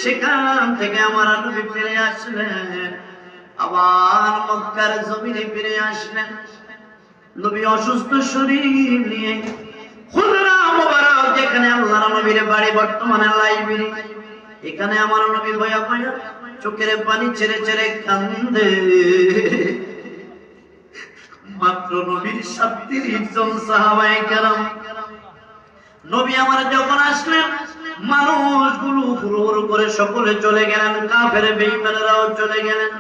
সেখান থেকে আমার নবী ফিরে আসলেন, আবার মক্কার জমিনে ফিরে আসলেন। নবী অসুস্থ শরীর নিয়ে খুলনা মোবারক যেখানে আল্লাহর নবীর বাড়ি বর্তমানে লাইব্রেরি, এখানে আমার নবী বয়া বয়া চোখের পানি ছেড়ে ছেড়ে কান্দে। মাত্র নবীর 37 জন সাহাবায়ে কেরাম। নবী আমার যখন আসলেন মানুষগুলো হুড় করে সকলে চলে গেলেন, কাফের বেঈমানরাও চলে গেলেন।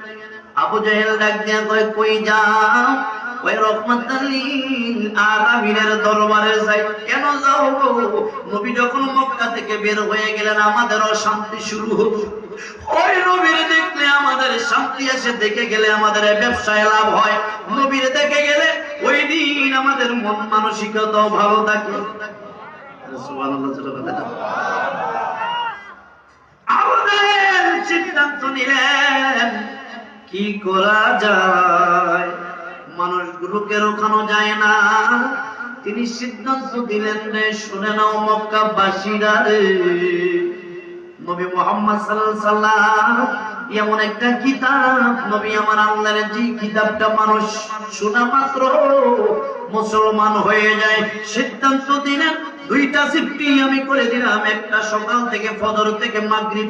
আবু জাহেল ডাক দিয়া কয় কই যাও? ওই রহমাতুল লিল আলামিনের দরবারে যাই। কেন যাও গো? নবী যখন মক্কা থেকে বের হয়ে গেলেন আমাদের অশান্তি শুরু হলো। ওই নবীর দেখলে আমাদের শান্তি আসে, দেখে গেলে আমাদের ব্যবসায় লাভ হয়, নবীর দেখে গেলে ওই দিন আমাদের মন মানসিকতাও ভালো থাকে। আমাদের সিদ্ধান্ত নিলেন কি করা যায়, মানুষগুলোকে রোখানো যায় না। তিনি সিদ্ধান্ত দিলেন রে শুনে নাও মক্কাবাসীরা রে, নবী মুহাম্মদ সাল্লাল্লাহু আলাইহি সাল্লাম এমন একটা কিতাব, নবী আমার আল্লাহর যে কিতাবটা মানুষ শোনা মাত্র মুসলমান হয়ে যায়। সিদ্ধান্ত দিলেন 2টা শিফটি আমি করে দিলাম, একটা সকাল থেকে ফজর থেকে মাগরিব